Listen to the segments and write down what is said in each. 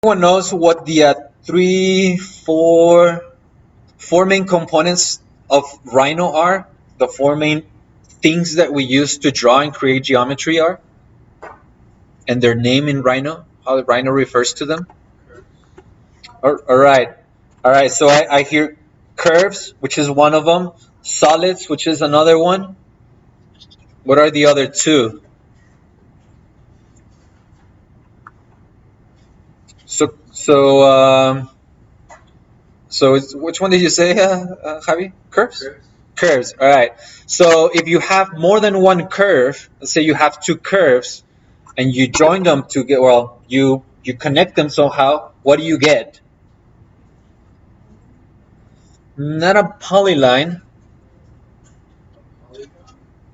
Everyone knows what the four main components of Rhino are? The four main things that we use to draw and create geometry are? And their name in Rhino? How Rhino refers to them? All right. All right. So I hear curves, which is one of them. Solids, which is another one. What are the other two? So which one did you say, Javi? Curves? Curves. All right. So if you have more than one curve, let's say you have two curves, and you join them to get, well, you connect them somehow, what do you get? Not a polyline.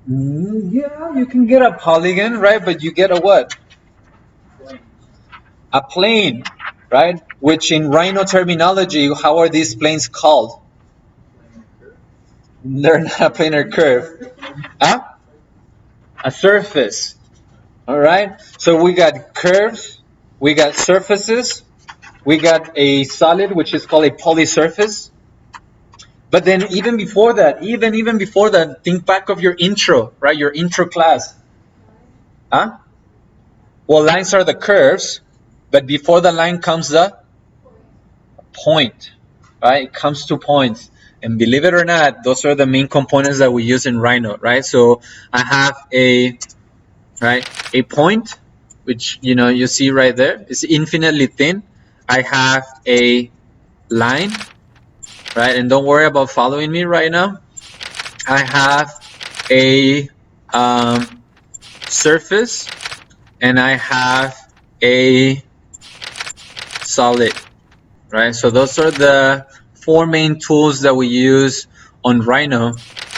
Yeah, you can get a polygon, right? But you get a what? A plane, right? Which in Rhino terminology, how are these planes called? They're not a planar curve. Huh? A surface. All right. So we got curves, we got surfaces, we got a solid, which is called a polysurface. But then even before that, even before that, think back of your intro, right? Your intro class. Huh? Well, lines are the curves, but before the line comes the point, right? It comes to points. And believe it or not, those are the main components that we use in Rhino, right? So I have a point, which you see right there. It's infinitely thin. I have a line, right? And don't worry about following me right now. I have a surface, and I have a solid, right? So those are the four main tools that we use on Rhino,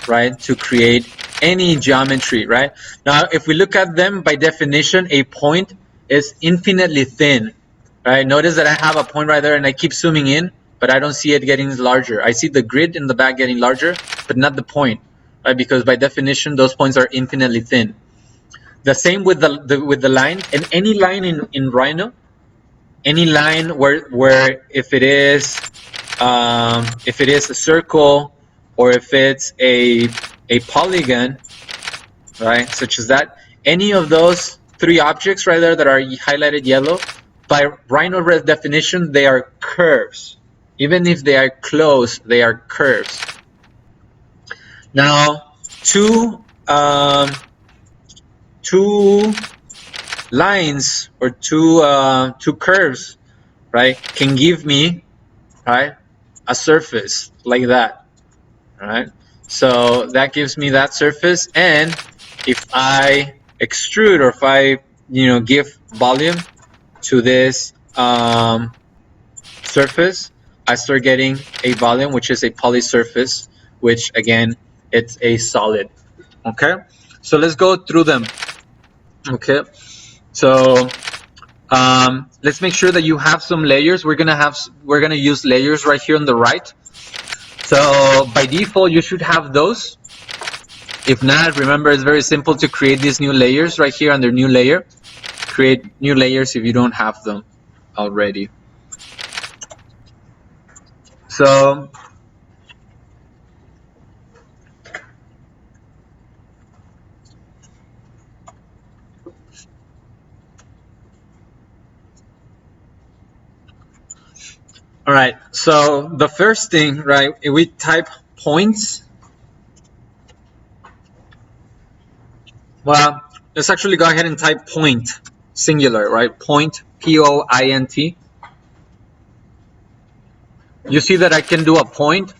right, to create any geometry, right? Now, if we look at them by definition, a point is infinitely thin, right? Notice that I have a point right there, and I keep zooming in, but I don't see it getting larger. I see the grid in the back getting larger, but not the point, right? Because by definition, those points are infinitely thin. The same with the line, and any line in Rhino, any line where if it is a circle, or if it's a polygon, right, such as that, any of those three objects right there that are highlighted yellow, by Rhino definition, they are curves. Even if they are closed, they are curves. Now, two lines or two curves, right, can give me, right, a surface like that, right? So that gives me that surface, and if I extrude, or if I give volume to this surface, I start getting a volume, which is a polysurface, which again, it's a solid. Okay, so let's go through them. Okay, so let's make sure that you have some layers. We're gonna use layers right here on the right. So by default, you should have those. If not, remember, it's very simple to create these new layers right here under new layer. Create new layers if you don't have them already. So all right, so the first thing, right, if we type points, well, let's actually go ahead and type point, singular, right? Point, P-O-I-N-T. You see that I can do a point.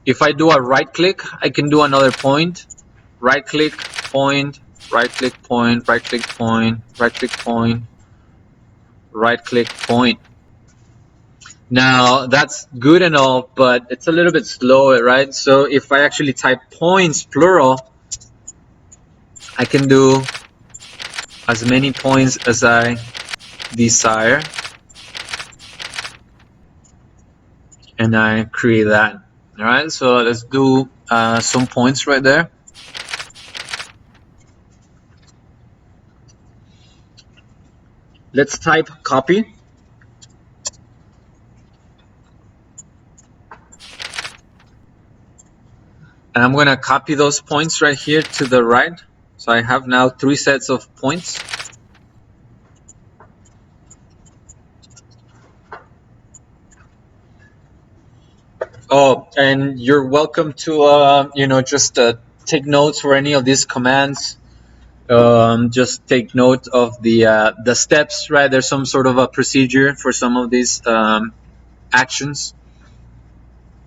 If I do a right click, I can do another point. Right click, point, right click, point, right click, point, right click, point, right click, point. Now that's good and all, but it's a little bit slower, right? So if I actually type points plural, I can do as many points as I desire, and I create that. All right, so let's do some points right there. Let's type copy. And I'm going to copy those points right here to the right. So I have now 3 sets of points. Oh, and you're welcome to, you know, just take notes for any of these commands. Just take note of the steps, right? There's some sort of a procedure for some of these actions.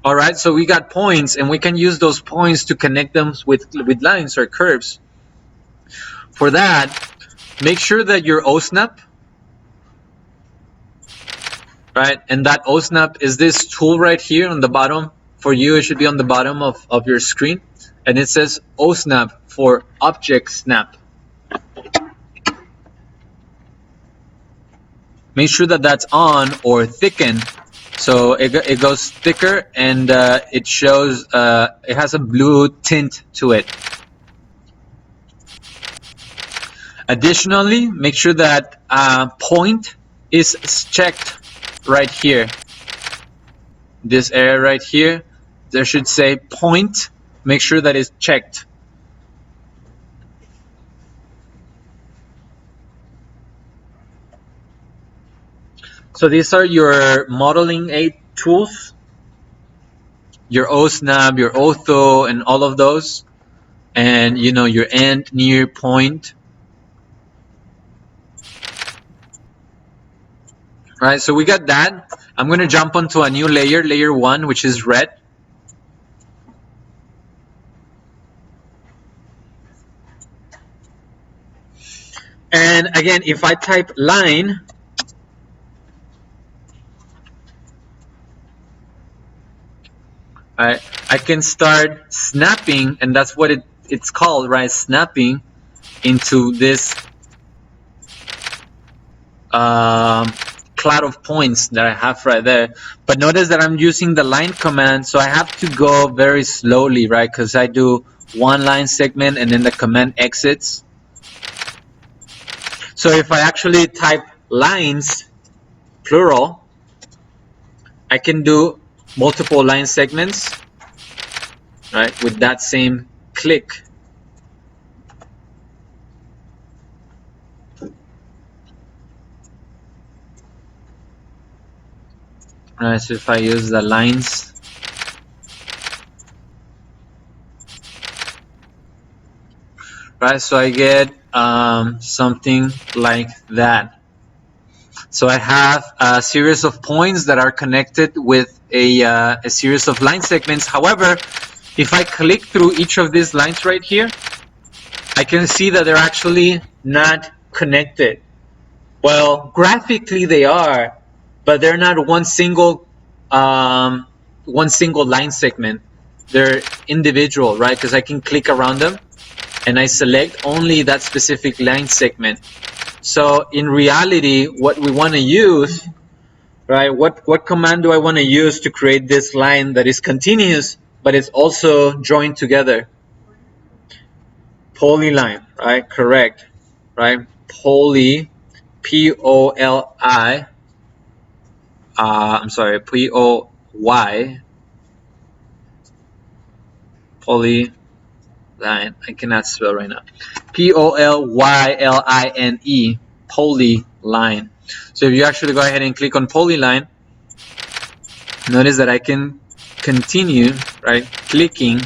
All right, so we got points, and we can use those points to connect them with lines or curves. For that, make sure that your OSNAP, right, and that OSNAP is this tool right here on the bottom. For you, it should be on the bottom of your screen, and it says OSNAP for Object Snap. Make sure that that's on or thicken, so it goes thicker, and it shows it has a blue tint to it. Additionally, make sure that point is checked right here. This area right here, there should say point. Make sure that it's checked. So these are your modeling aid tools, your OSNAP, your ortho, and all of those, and you know, your end, near, point. Right, so we got that. I'm going to jump onto a new layer, layer 1, which is red. And again, if I type line, I can start snapping, and that's what it's called, right? Snapping into this cloud of points that I have right there. But notice that I'm using the line command, so I have to go very slowly, right? Because I do one line segment and then the command exits. So if I actually type lines, plural, I can do multiple line segments, right, with that same click. Right, so if I use the lines, right, so I get something like that. So I have a series of points that are connected with a series of line segments. However, if I click through each of these lines right here, I can see that they're actually not connected. Well, graphically they are, but they're not one single line segment. They're individual, right? Because I can click around them and I select only that specific line segment. So in reality, what we want to use, right? What command do I want to use to create this line that is continuous, but it's also joined together? Polyline, right? Correct, right? Poly, P-O-L-I. I'm sorry, P-O-Y. Polyline. I cannot spell right now. P-O-L-Y-L-I-N-E. Polyline. So if you actually go ahead and click on polyline, notice that I can continue, right, clicking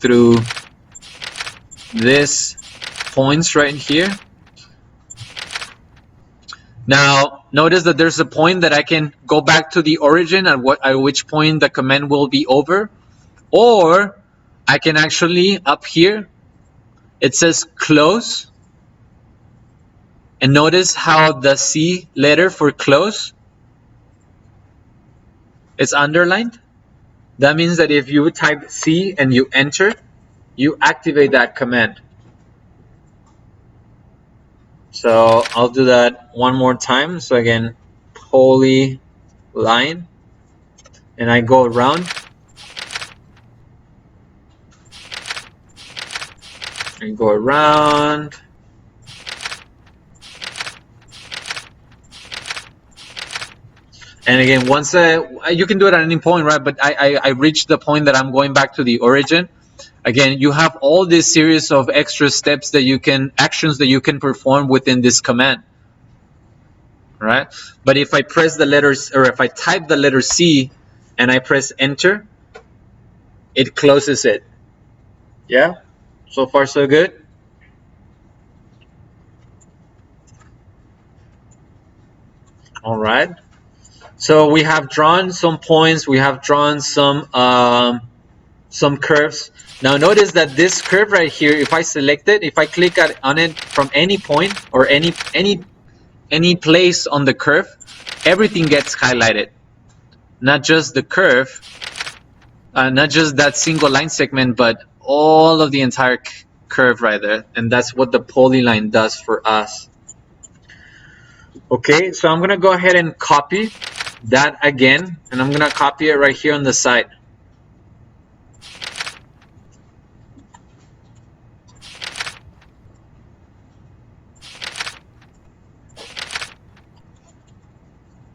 through this points right here. Now notice that there's a point that I can go back to the origin at which point the command will be over, or I can actually, up here it says close, and notice how the C letter for close is underlined. That means that if you type C and you enter, you activate that command. So I'll do that one more time. So again, polyline, and I go around. And go around. And again, once you can do it at any point, right? But I reached the point that I'm going back to the origin. Again, you have all this series of extra steps that you can, actions that you can perform within this command, right? But if I press the letters, or if I type the letter C and I press enter, it closes it. Yeah, so far so good. All right, so we have drawn some points, we have drawn some curves. Now notice that this curve right here, if I select it, if I click on it from any point or any place on the curve, everything gets highlighted, not just the curve, not just that single line segment, but all of the entire curve right there. And that's what the polyline does for us. Okay, so I'm gonna go ahead and copy that again, and I'm gonna copy it right here on the side.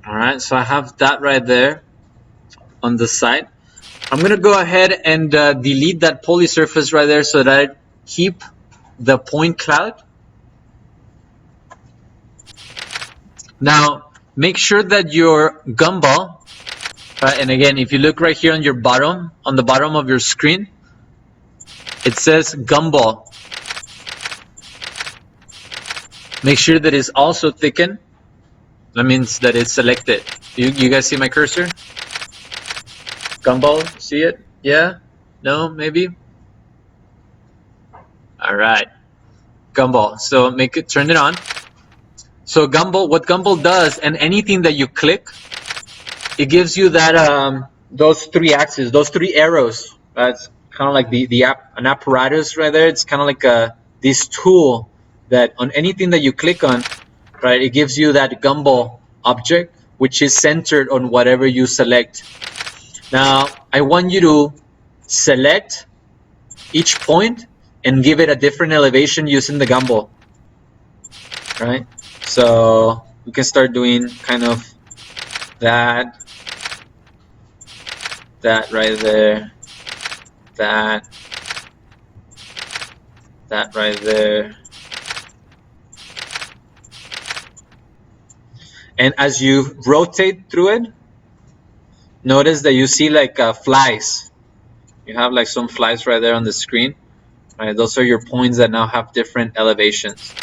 All right, so I have that right there on the side. I'm gonna go ahead and delete that poly surface right there so that I keep the point cloud. Now make sure that your gumball, and again, if you look right here on your bottom, on the bottom of your screen, it says gumball. Make sure that it's also thickened. That means that it's selected. You guys see my cursor? Gumball, see it? Yeah? No? Maybe? All right. Gumball. So make it, turn it on. So gumball, what gumball does, and anything that you click, it gives you that those three axes, those three arrows. That's kind of like an apparatus right there. It's kind of like this tool that on anything that you click on, right, it gives you that gumball object, which is centered on whatever you select. Now I want you to select each point and give it a different elevation using the gumball, right? So we can start doing kind of that right there, that right there. And as you rotate through it, notice that you see like flies. You have like some flies right there on the screen. Right, those are your points that now have different elevations.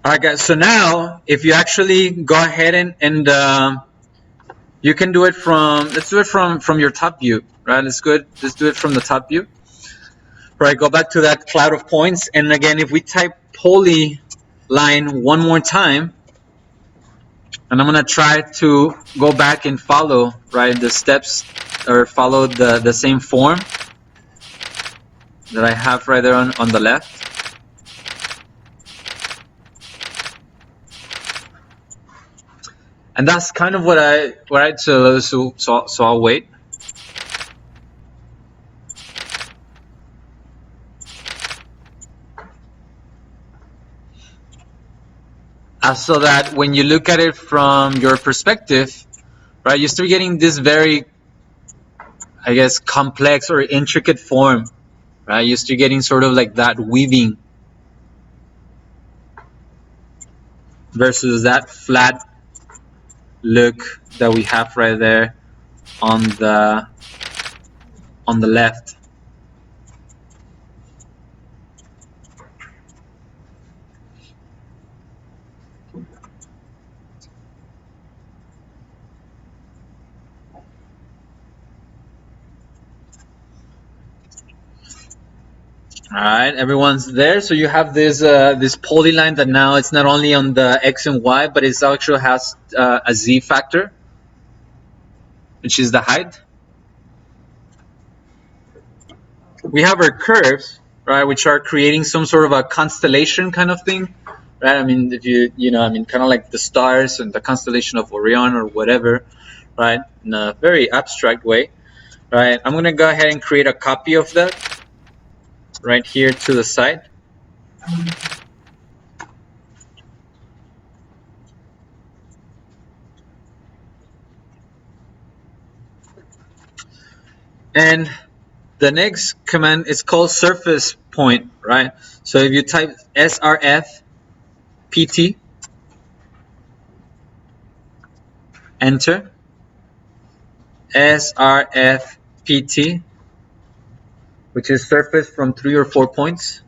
All right, guys. So now, if you actually go ahead and you can do it from, let's do it from your top view, right? Let's do it from the top view. Right, go back to that cloud of points, and again, if we type polyline one more time, and I'm gonna try to go back and follow, right, the steps, or follow the same form that I have right there on the left. And that's kind of what so I'll wait. So that when you look at it from your perspective, right, you start getting this very, I guess, complex or intricate form, right? You start getting sort of like that weaving versus that flat look that we have right there on the left. All right, everyone's there. So you have this this polyline that now it's not only on the X and Y, but it actually has a Z factor, which is the height. We have our curves, right, which are creating some sort of a constellation kind of thing, right? I mean, if kind of like the stars and the constellation of Orion or whatever, right? In a very abstract way, right? I'm gonna go ahead and create a copy of that right here to the side. And the next command is called surface point, right? So if you type srf pt, enter, srf pt, which is surface from 3 or 4 points.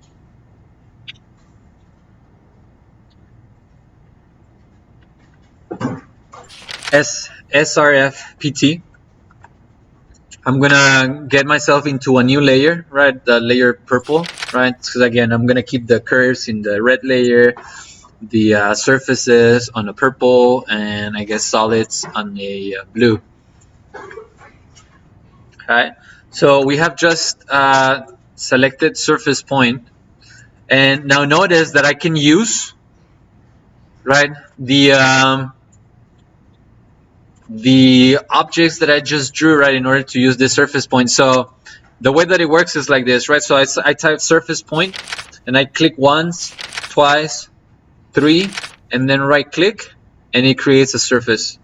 srf pt. I'm gonna get myself into a new layer, right? The layer purple, right? Because again, I'm gonna keep the curves in the red layer, the surfaces on the purple, and I guess solids on the blue. Okay, so we have just selected surface point, and now notice that I can use, right, the objects that I just drew, right, in order to use this surface point. So the way that it works is like this, right? So I type surface point, and I click once, twice, 3, and then right click, and it creates a surface.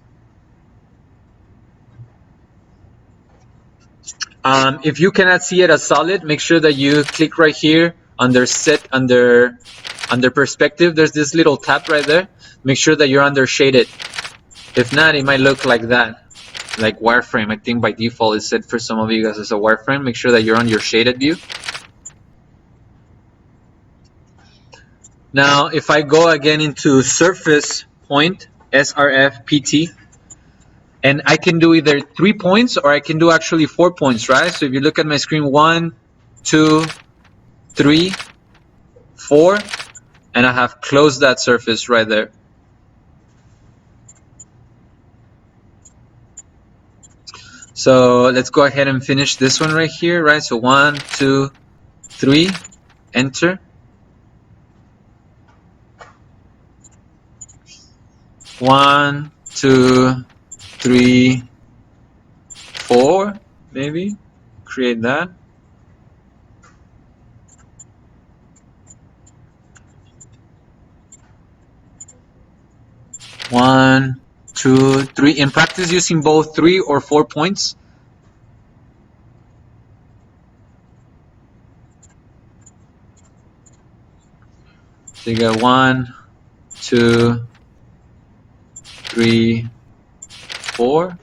If you cannot see it as solid, make sure that you click right here under set, under perspective. There's this little tab right there. Make sure that you're under shaded. If not, it might look like that, like wireframe. I think by default it's set for some of you guys as a wireframe. Make sure that you're on your shaded view. Now, if I go again into surface point, srf pt, and I can do either 3 points or I can do actually 4 points, right? So if you look at my screen, 1, 2, 3, 4, and I have closed that surface right there. So let's go ahead and finish this one right here, right? So 1, 2, 3, enter. 1, 2, 3, 4, maybe. Create that. One, 2, 3. In practice, using both 3 or 4 points. So you got 1, 2, 3, 4.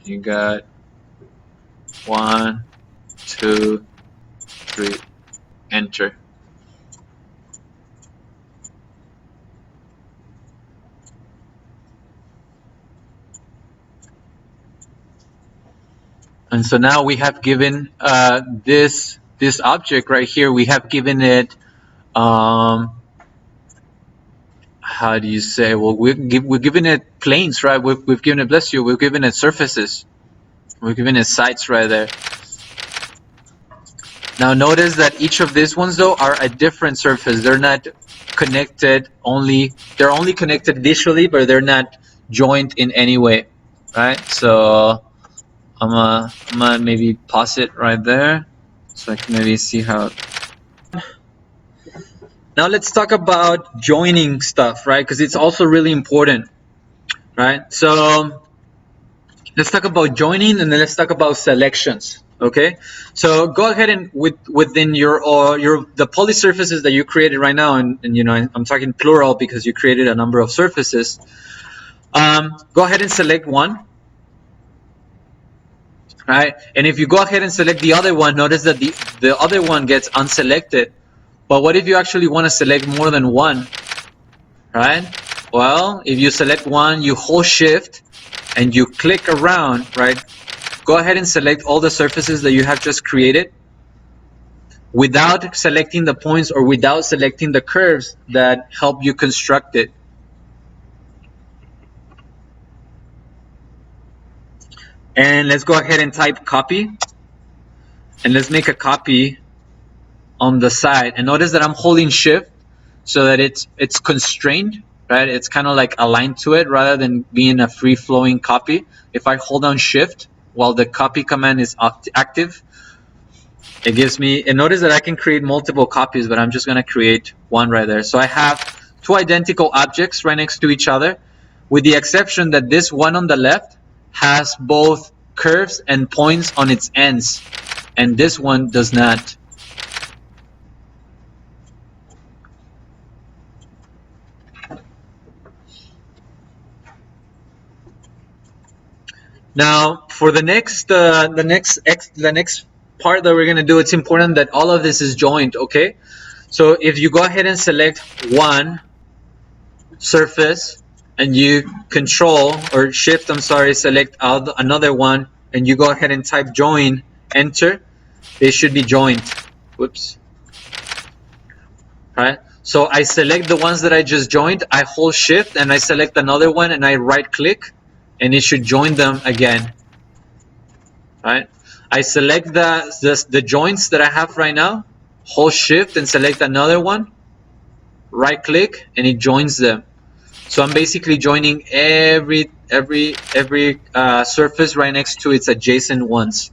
You got 1, 2, 3. Enter. And so now we have given this object right here, we have given it, how do you say, well, we're giving it planes, right? We've given it, bless you, we've given it surfaces. We're giving it sides right there. Now notice that each of these ones though are a different surface. They're not connected they're only connected visually, but they're not joined in any way, right? So I'm gonna maybe pause it right there so I can maybe see how. Now let's talk about joining stuff, right? Because it's also really important, right? So let's talk about joining, and then let's talk about selections. Okay, so go ahead and within the poly surfaces that you created right now, and I'm talking plural because you created a number of surfaces. Go ahead and select one, right? And if you go ahead and select the other one, notice that the other one gets unselected. But what if you actually want to select more than one, right? Well, if you select one, you hold shift and you click around, right? Go ahead and select all the surfaces that you have just created without selecting the points or without selecting the curves that help you construct it. And let's go ahead and type copy. and let's make a copy on the side. And notice that I'm holding shift so that it's constrained, right? It's kind of like aligned to it rather than being a free-flowing copy. If I hold down shift while the copy command is active, it gives me, and notice that I can create multiple copies, but I'm just going to create one right there. So I have two identical objects right next to each other, with the exception that this one on the left has both curves and points on its ends, and this one does not. Now, for the next part that we're going to do, it's important that all of this is joined, okay? So if you go ahead and select one surface and you control or shift, I'm sorry, select another one, and you go ahead and type join, enter, they should be joined. Whoops. Right? So I select the ones that I just joined, I hold shift and I select another one and I right click, and it should join them again. Right? I select the joints that I have right now, hold shift and select another one, right click, and it joins them. So I'm basically joining every surface right next to its adjacent ones.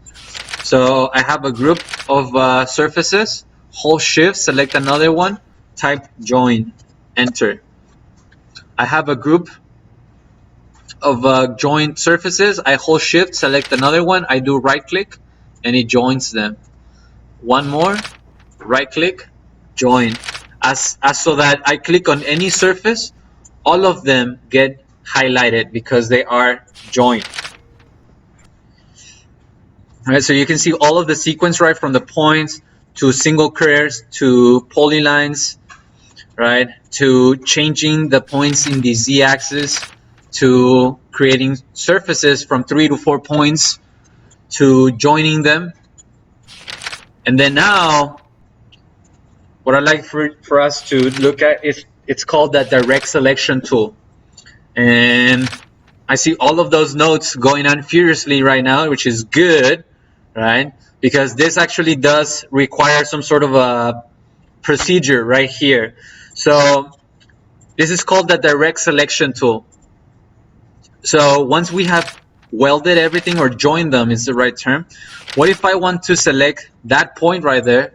So I have a group of surfaces, hold shift, select another one, type join, enter. I have a group of joined surfaces, I hold shift, select another one, I do right click, and it joins them. One more, right click, join. As so that I click on any surface, all of them get highlighted because they are joined. Right, so you can see all of the sequence, right, from the points to single curves to polylines, right, to changing the points in the z-axis, to creating surfaces from 3 to 4 points, to joining them. And then now, what I'd like for us to look at is, it's called that direct selection tool. And I see all of those notes going on furiously right now, which is good, right? Because this actually does require some sort of a procedure right here. So this is called the direct selection tool. So once we have welded everything, or joined them is the right term, what if I want to select that point right there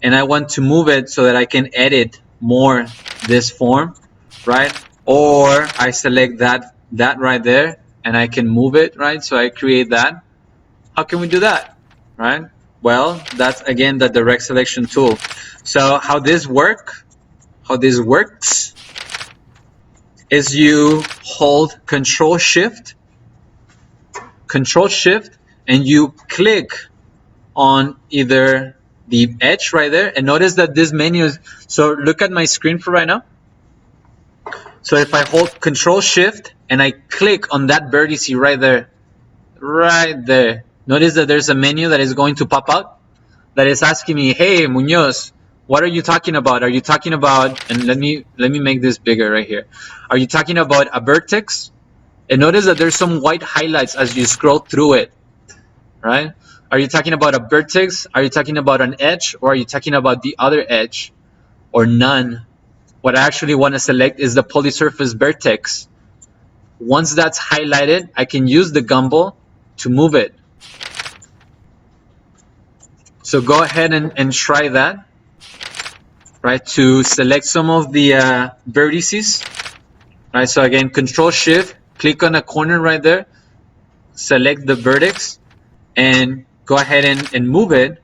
and I want to move it so that I can edit more this form, right? Or I select that right there and I can move it, right? So I create that. How can we do that, right? Well, that's again the direct selection tool. So how this works is you hold Control Shift, and you click on either the edge right there, and notice that this menu is, so look at my screen for right now. So if I hold Control Shift and I click on that vertex right there, notice that there's a menu that is going to pop out that is asking me, hey Munoz, what are you talking about? Are you talking about, and let me make this bigger right here. Are you talking about a vertex? And notice that there's some white highlights as you scroll through it, right? Are you talking about a vertex? Are you talking about an edge? Or are you talking about the other edge? Or none? What I actually want to select is the polysurface vertex. Once that's highlighted, I can use the gumball to move it. So go ahead and try that, right? To select some of the vertices, right? So again, Control Shift, click on a corner right there, select the vertex, and go ahead and move it.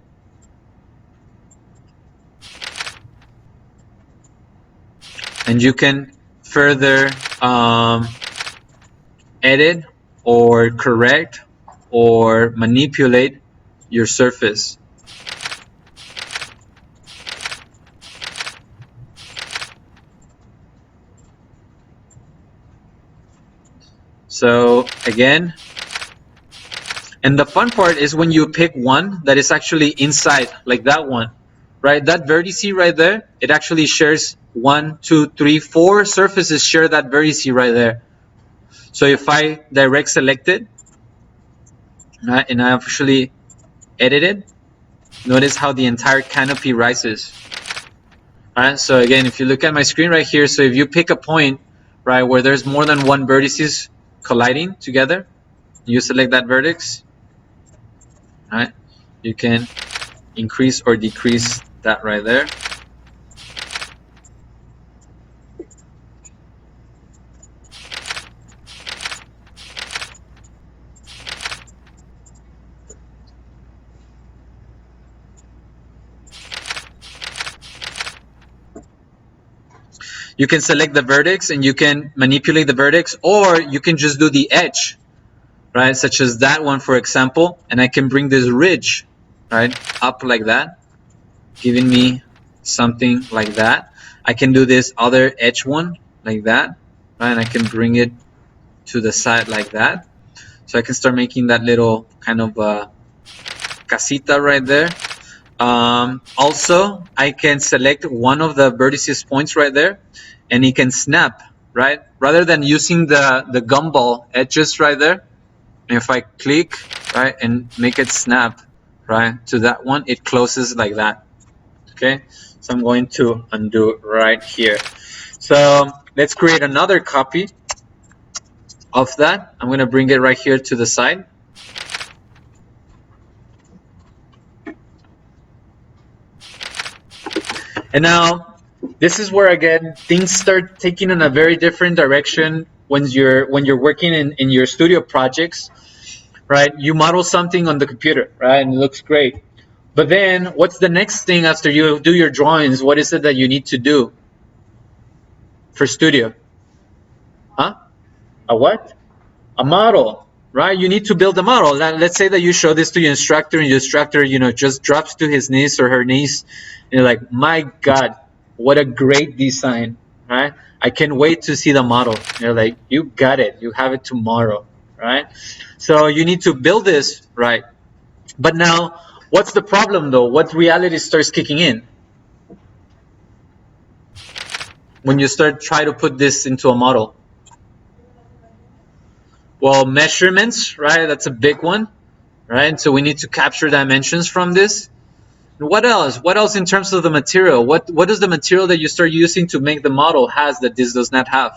And you can further edit or correct or manipulate your surface. So again, and the fun part is when you pick one that is actually inside, like that one, right? That vertex right there, it actually shares 1, 2, 3, 4 surfaces share that vertex right there. So if I direct select it, right, and I actually edit it, Notice how the entire canopy rises. Alright, so again, if you look at my screen right here, so if you pick a point, right, where there's more than one vertices colliding together, you select that vertex, right? You can increase or decrease that right there. You can select the vertex and you can manipulate the vertex, or you can just do the edge, right? Such as that one, for example, and I can bring this ridge, right, up like that, giving me something like that. I can do this other edge one like that, right? And I can bring it to the side like that. So I can start making that little kind of casita right there. Also, I can select one of the vertices points right there, and it can snap, right? Rather than using the gumball edges right there, if I click, right, and make it snap, right, to that one, it closes like that. Okay, so I'm going to undo right here. So let's create another copy of that. I'm going to bring it right here to the side. And now this is where, again, things start taking in a very different direction when you're working in your studio projects, right? You model something on the computer, right, and it looks great. But then what's the next thing after you do your drawings? What is it that you need to do for studio? Huh? A what? A model, right? You need to build a model. Let's say that you show this to your instructor, and your instructor, just drops to his knees or her knees, and you're like, my God, what a great design, right? I can't wait to see the model. And you're like, you got it. You have it tomorrow, right? So you need to build this, right? But now, what's the problem though? What reality starts kicking in when you start trying to put this into a model? Well, measurements, right? That's a big one, right? So we need to capture dimensions from this. What else? What else in terms of the material? What is the material that you start using to make the model has that this does not have?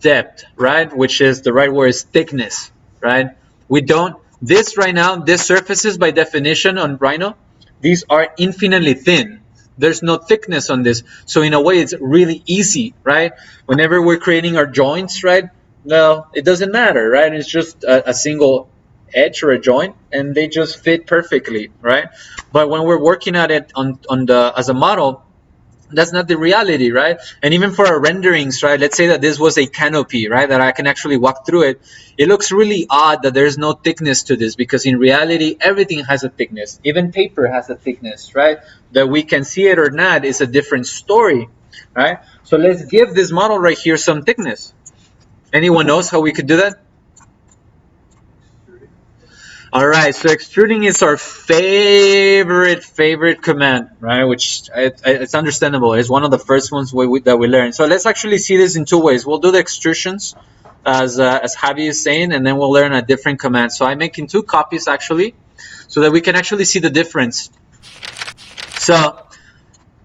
Depth, right? Which is the right word is thickness, right? We don't, this right now, these surfaces by definition on Rhino, these are infinitely thin. There's no thickness on this. So in a way, it's really easy, right? Whenever we're creating our joints, right? No, it doesn't matter, right? It's just a single edge or a joint, and they just fit perfectly, right? But when we're working at it on the as a model, that's not the reality, right? And even for our renderings, right, let's say that this was a canopy, right, that I can actually walk through it. It looks really odd that there's no thickness to this, because in reality everything has a thickness. Even paper has a thickness, right? That we can see it or not is a different story, right? So let's give this model right here some thickness. Anyone knows how we could do that? All right, so extruding is our favorite command, right? Which it's understandable. It's one of the first ones that we learn. So let's actually see this in two ways. We'll do the extrusions, as Javi is saying, and then we'll learn a different command. So I'm making two copies actually, so that we can actually see the difference. So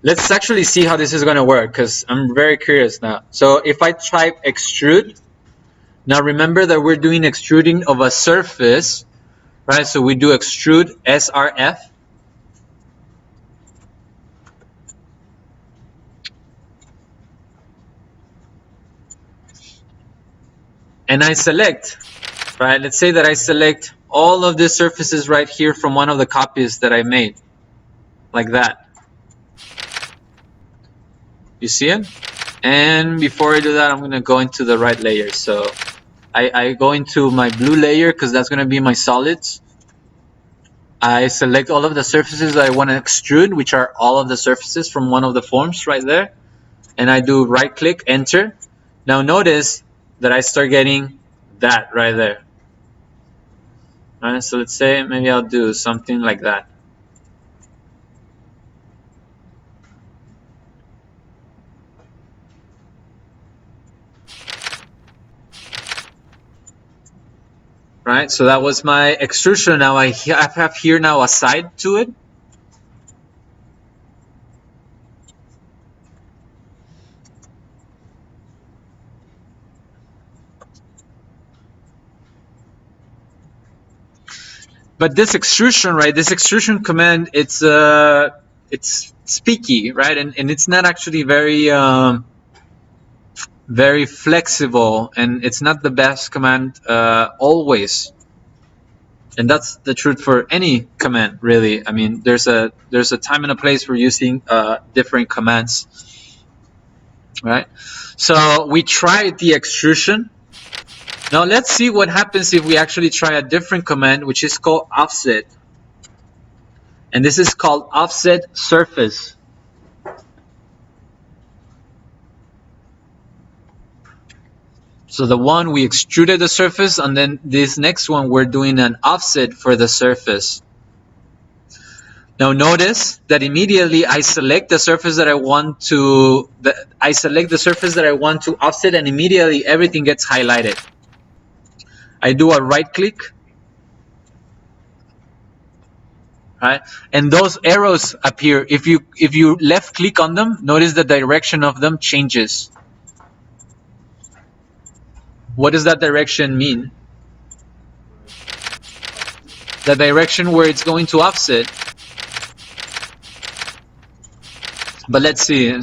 let's actually see how this is going to work, because I'm very curious now. So if I type extrude, now remember that we're doing extruding of a surface, right? So we do extrude SRF. And I select, right? Let's say that I select all of the surfaces right here from one of the copies that I made, like that. You see it? And before I do that, I'm going to go into the right layer. So I go into my blue layer, because that's going to be my solids. I select all of the surfaces that I want to extrude, which are all of the surfaces from one of the forms right there. And I do right click, enter. Now notice that I start getting that right there. All right, so let's say maybe I'll do something like that. right? So that was my extrusion. Now I have here now a side to it. But this extrusion, right? This extrusion command, it's speaky, right? And it's not actually very flexible, and it's not the best command always. And that's the truth for any command, really. I mean, there's a time and a place for using different commands, right? So we tried the extrusion. Now let's see what happens if we actually try a different command, which is called offset. And this is called offset surface. So the one, we extruded the surface, and then this next one we're doing an offset for the surface. Now notice that immediately I select the surface that I want to offset, and immediately everything gets highlighted. I do a right click, right? And those arrows appear. If you left click on them, notice the direction of them changes. What does that direction mean? The direction where it's going to offset. But let's see.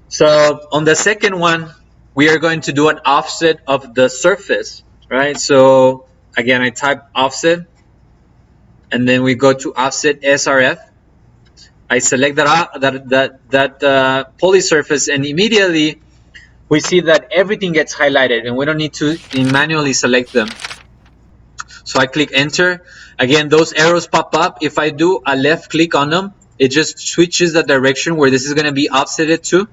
So on the second one, we are going to do an offset of the surface, right? So again, I type offset, and then we go to offset SRF. I select that poly surface, and immediately we see that everything gets highlighted, and we don't need to manually select them. So I click enter. Again, those arrows pop up. If I do a left click on them, it just switches the direction where this is going to be offsetted to,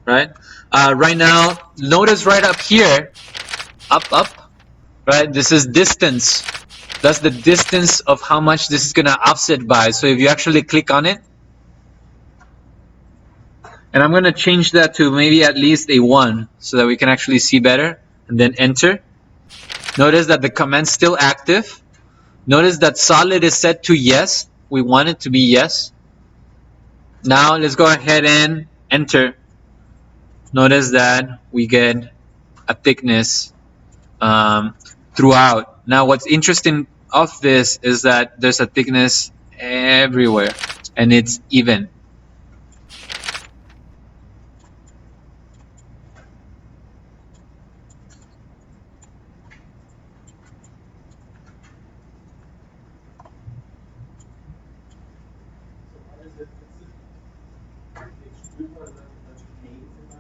right? Right now, notice right up here, up, right? This is distance. That's the distance of how much this is going to offset by. So if you actually click on it, and I'm going to change that to maybe at least a 1 so that we can actually see better, and then enter. Notice that the command's still active. Notice that solid is set to yes. We want it to be yes. Now let's go ahead and enter. Notice that we get a thickness throughout. Now what's interesting of this is that there's a thickness everywhere, and it's even.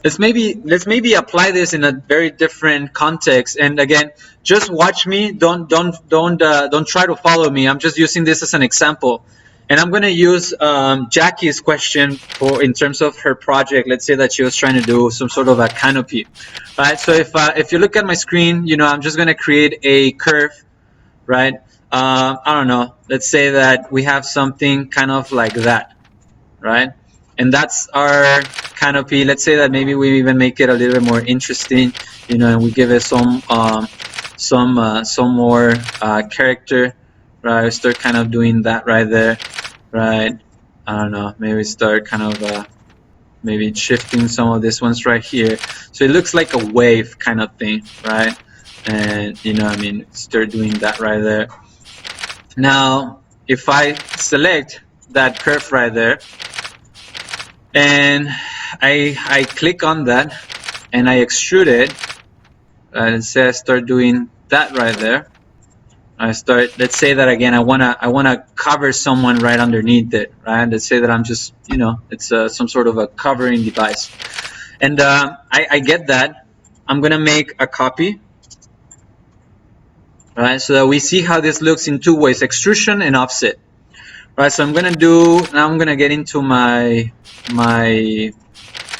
Let's maybe apply this in a very different context. And again, just watch me. Don't try to follow me. I'm just using this as an example. And I'm going to use Jackie's question in terms of her project. Let's say that she was trying to do some sort of a canopy, right? So if you look at my screen, you know, I'm just going to create a curve, right? I don't know. Let's say that we have something kind of like that, right? And that's our canopy. Let's say that maybe we even make it a little bit more interesting, you know, and we give it some more character, right? We start kind of doing that right there, right? I don't know, maybe start kind of maybe shifting some of these ones right here, so it looks like a wave kind of thing, right? And you know, I mean, start doing that right there. Now if I select that curve right there, and I click on that and I extrude it, and say I start doing that right there. I start, let's say that again, I wanna cover someone right underneath it, right? Let's say that I'm just, you know, it's some sort of a covering device, and I get that. I'm gonna make a copy, right? So that we see how this looks in two ways: extrusion and offset. Right, so I'm gonna get into my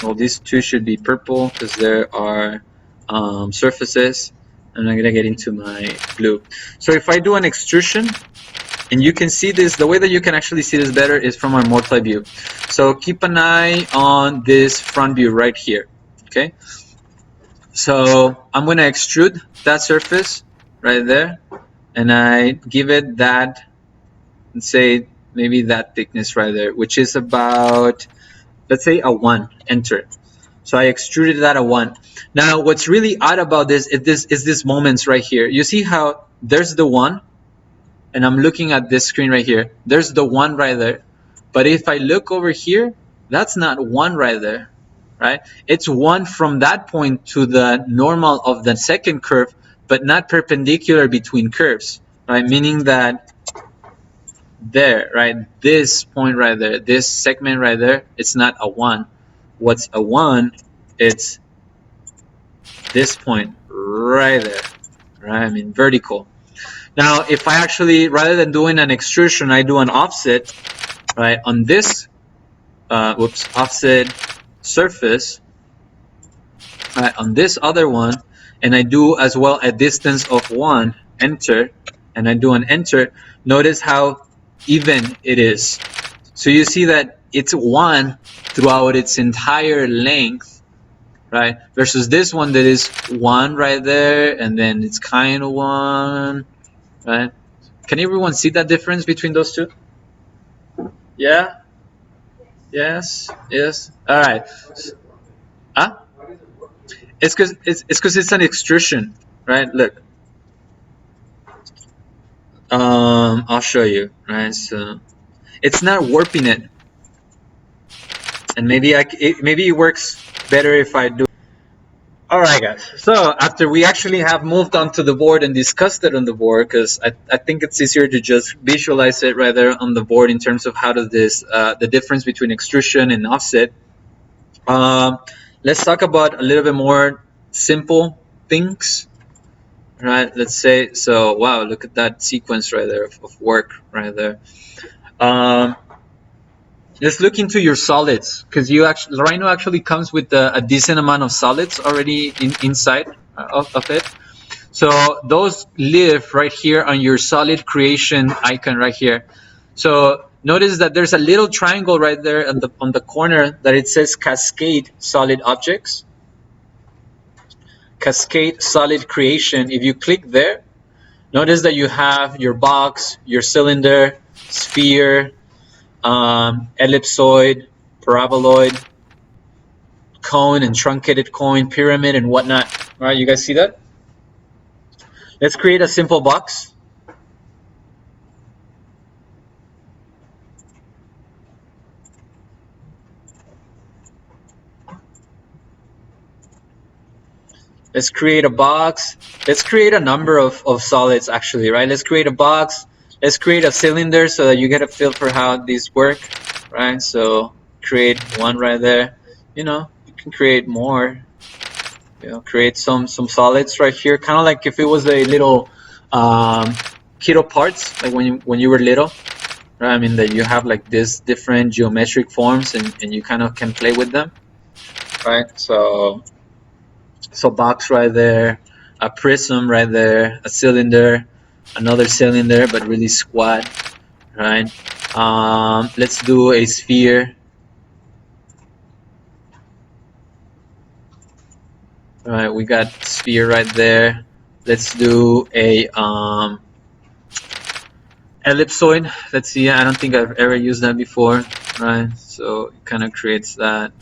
well, these two should be purple because there are surfaces, and I'm gonna get into my blue. So if I do an extrusion, and you can see this, the way that you can actually see this better is from our multi-view. So keep an eye on this front view right here, okay? So I'm gonna extrude that surface, right there, and I give it that, let's say maybe that thickness right there, which is about, let's say a 1, enter. So I extruded that a 1. Now what's really odd about this is this moments right here. You see how there's the 1, and I'm looking at this screen right here. There's the 1 right there. But if I look over here, that's not 1 right there, right? It's 1 from that point to the normal of the second curve, but not perpendicular between curves, right? Meaning that there, right, this point right there, this segment right there, it's not a 1. What's a 1? It's this point right there, right? I mean vertical. Now if I actually, rather than doing an extrusion, I do an offset, right, on this offset surface, right, on this other one, and I do as well a distance of 1, enter, and I do an enter, notice how even it is. So you see that it's 1 throughout its entire length, right, versus this one that is 1 right there, and then it's kind of 1, right? Can everyone see that difference between those two? Yeah? Yes? Yes? All right. Huh? It's because it's an extrusion, right? Look. I'll show you, right? So it's not warping it, and maybe maybe it works better if I do. All right, guys. So after we actually have moved onto the board and discussed it on the board, because I think it's easier to just visualize it rather on the board in terms of how does this the difference between extrusion and offset. Let's talk about a little bit more simple things, right? Let's say, so wow, look at that sequence right there of work right there. Let's look into your solids, because Rhino actually comes with a decent amount of solids already inside of it. So those live right here on your solid creation icon right here. So notice that there's a little triangle right there on the corner that it says Cascade Solid Objects. Cascade Solid Creation. If you click there, notice that you have your box, your cylinder, sphere, ellipsoid, paraboloid, cone and truncated cone, pyramid, and whatnot. All right, you guys see that? Let's create a simple box. Let's create a box. Let's create a number of solids actually, right? Let's create a box. Let's create a cylinder so that you get a feel for how these work, right? So create one right there. You know, you can create more. You know, create some solids right here, kind of like if it was a little kiddo parts, like when you were little, right? I mean that you have like this different geometric forms and you kind of can play with them, right? So box right there, a prism right there, a cylinder, another cylinder but really squat, right? Let's do a sphere. All right, we got sphere right there. Let's do a ellipsoid. Let's see, I don't think I've ever used that before, right? So it kind of creates that.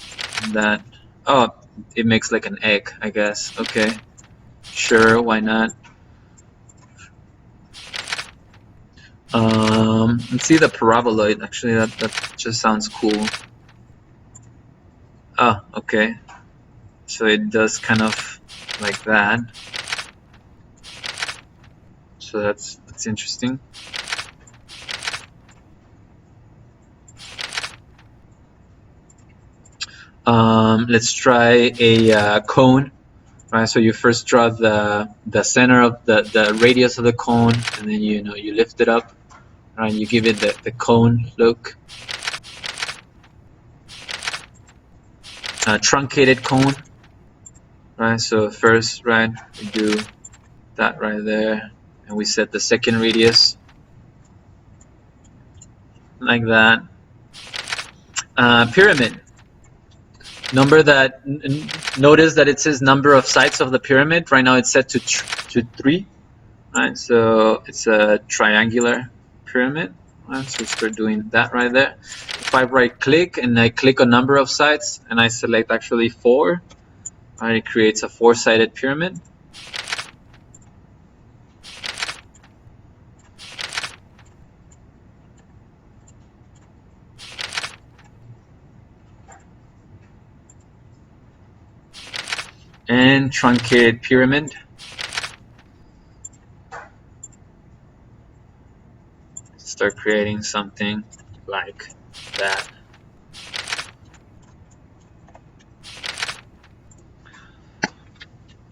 Oh, it makes like an egg, I guess. Okay, sure, why not? Let's see the paraboloid. Actually, that just sounds cool. Oh, okay. So it does kind of like that. So that's interesting. Let's try a cone. Right, so you first draw the center of the radius of the cone, and then you lift it up, right? You give it the cone look. Truncated cone, right? So first, right, we do that right there, and we set the second radius like that. Pyramid. Notice that it says number of sides of the pyramid. Right now it's set to 3, right? So it's a triangular pyramid, right? So start doing that right there. If I right click and I click a number of sides and I select actually 4, right, it creates a 4-sided pyramid. And truncated pyramid. Start creating something like that.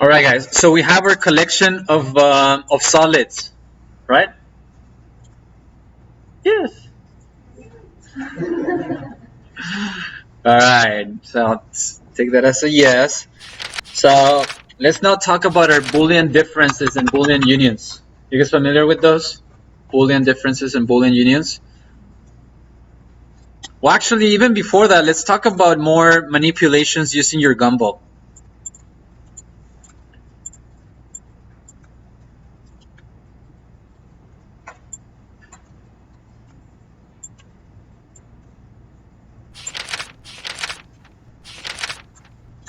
All right, guys. So we have our collection of solids, right? Yes. All right. So let's take that as a yes. So let's now talk about our Boolean differences and Boolean unions. You guys familiar with those? Boolean differences and Boolean unions? Well, actually, even before that, let's talk about more manipulations using your gumball.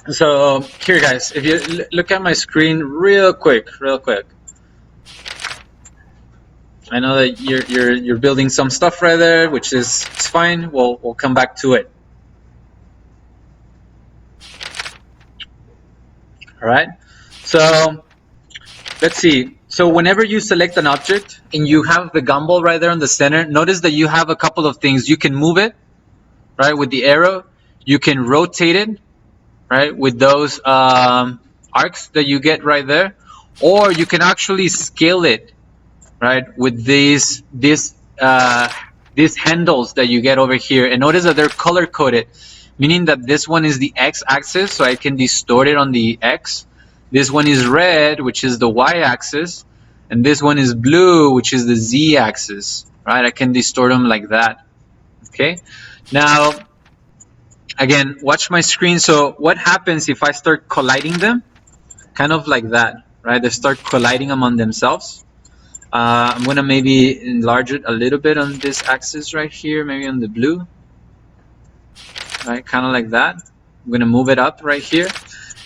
So here, guys, if you look at my screen real quick. I know that you're building some stuff right there, which is it's fine. We'll come back to it. All right. So let's see. So whenever you select an object and you have the gumball right there in the center, notice that you have a couple of things. You can move it, right, with the arrow. You can rotate it, right, with those arcs that you get right there, or you can actually scale it, right, with these handles that you get over here. And notice that they're color coded, meaning that this one is the x-axis, so I can distort it on the x. This one is red, which is the y-axis, and this one is blue, which is the z-axis, right? I can distort them like that. Okay. Now, again, watch my screen. So what happens if I start colliding them? Kind of like that, right? They start colliding among themselves. I'm gonna maybe enlarge it a little bit on this axis right here, maybe on the blue, right? Kind of like that. I'm gonna move it up right here.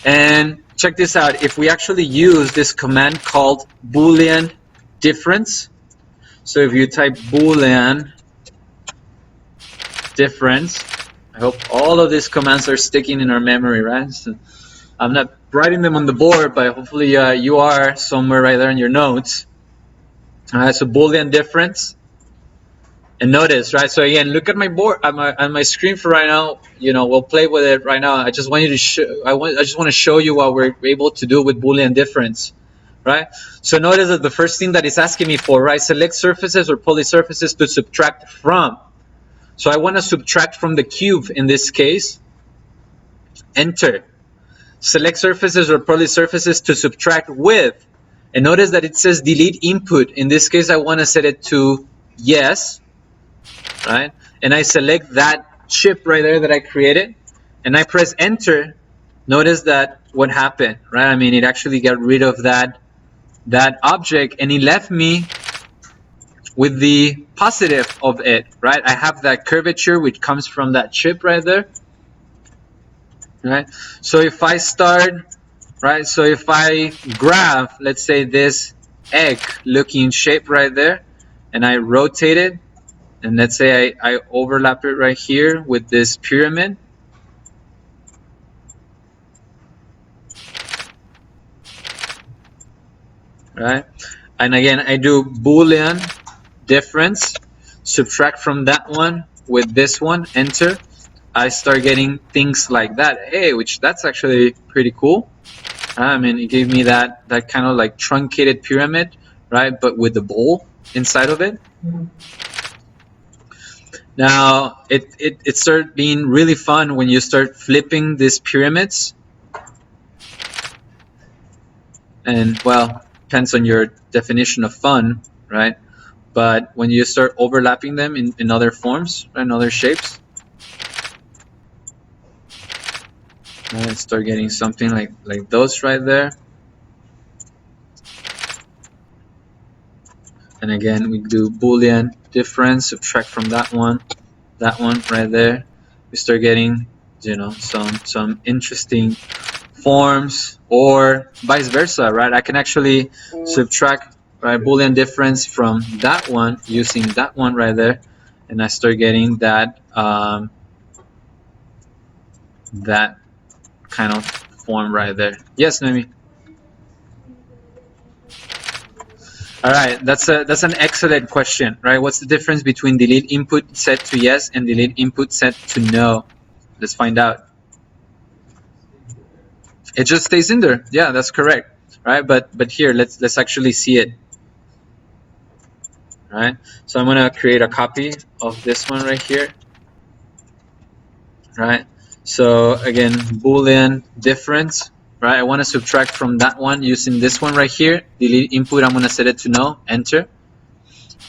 And check this out. If we actually use this command called Boolean difference, so if you type Boolean difference, I hope all of these commands are sticking in our memory, right? So I'm not writing them on the board, but hopefully you are somewhere right there in your notes. All right, so Boolean difference. And notice, right? So again, look at my board, on my screen for right now. You know, we'll play with it right now. I just want you to show. I just want to show you what we're able to do with Boolean difference, right? So notice that the first thing that it's asking me for, right? Select surfaces or polysurfaces to subtract from. So I want to subtract from the cube in this case. Enter. Select surfaces or polysurfaces to subtract with. And notice that it says delete input. In this case, I want to set it to yes. Right, and I select that chip right there that I created, and I press enter. Notice that what happened, right? I mean, it actually got rid of that object, and it left me with the positive of it, right? I have that curvature which comes from that chip right there, right? So if I start, right, so if I grab, let's say, this egg looking shape right there, and I rotate it, and let's say I overlap it right here with this pyramid. Right? And again, I do Boolean difference, subtract from that one with this one, enter. I start getting things like that. Hey, that's actually pretty cool. I mean, it gave me that kind of like truncated pyramid, right? But with the bowl inside of it. Now, it started being really fun when you start flipping these pyramids. And, well, depends on your definition of fun, right? But when you start overlapping them in other forms, right, in other shapes, right, start getting something like those right there. And again, we do Boolean difference, subtract from that one right there. We start getting, you know, some interesting forms, or vice versa, right? I can actually subtract, right, Boolean difference from that one using that one right there, and I start getting that that kind of form right there. Yes, Noemi. All right, that's an excellent question, right? What's the difference between delete input set to yes and delete input set to no? Let's find out. It just stays in there. Yeah, that's correct, right? But here, let's actually see it. Right, so I'm gonna create a copy of this one right here. Right, so again, Boolean difference, right? I want to subtract from that one using this one right here. Delete input, I'm gonna set it to no, enter.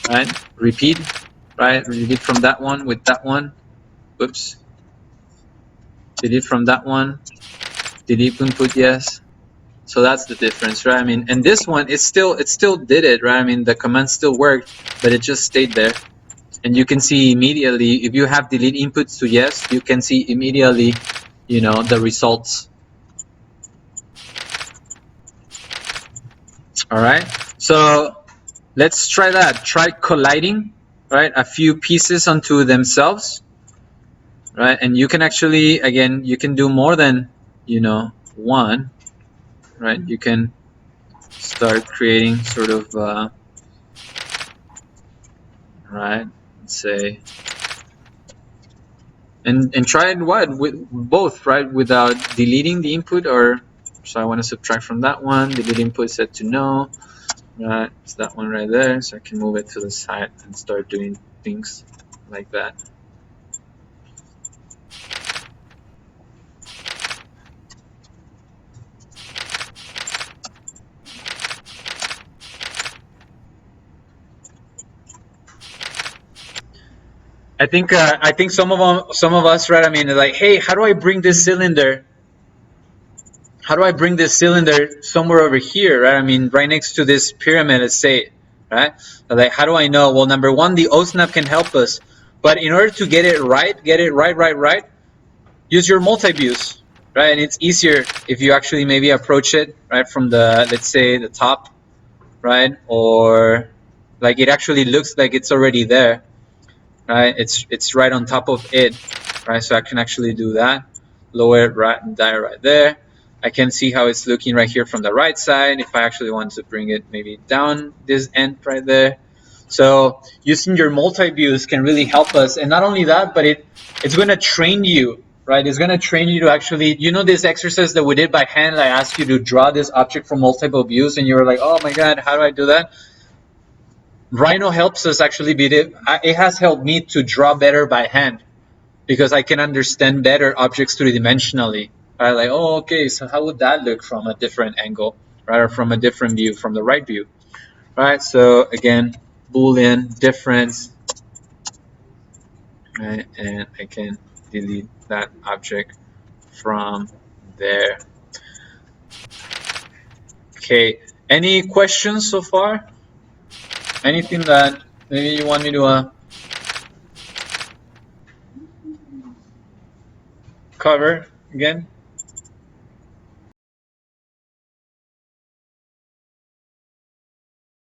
Right, repeat, right? Delete from that one with that one. Whoops. Delete from that one. Delete input, yes. So that's the difference, right? I mean, and this one, it still did it, right? I mean, the command still worked, but it just stayed there. And you can see immediately, if you have delete inputs to yes, you can see immediately, you know, the results. All right, so let's try that. Try colliding, right, a few pieces onto themselves, right? And you can actually, again, you can do more than, you know, one, right? You can start creating sort of, right, let's say, and try it what with both, right, without deleting the input. Or so I want to subtract from that one, delete input set to no, right? It's that one right there, so I can move it to the side and start doing things like that. I think some of us, right? I mean, like, hey, how do I bring this cylinder? How do I bring this cylinder somewhere over here, right? I mean, right next to this pyramid, let's say, right? Like, how do I know? Well, number one, the OSNAP can help us, but in order to get it right, use your multi-views, right? And it's easier if you actually maybe approach it, right, from the, let's say, the top, right? Or like it actually looks like it's already there. Right, it's right on top of it, right? So I can actually do that, lower it right there. I can see how it's looking right here from the right side. If I actually want to bring it maybe down this end right there. So using your multi-views can really help us. And not only that, but it's going to train you, right? It's going to train you to actually, you know, this exercise that we did by hand, I asked you to draw this object from multiple views, and you were like, oh my God, how do I do that? Rhino helps us actually beat it. It has helped me to draw better by hand because I can understand better objects three-dimensionally. Right? Like, oh, okay, so how would that look from a different angle, right? Or from a different view, from the right view, right? So again, Boolean difference, right? And I can delete that object from there. Okay, any questions so far? Anything that maybe you want me to cover again?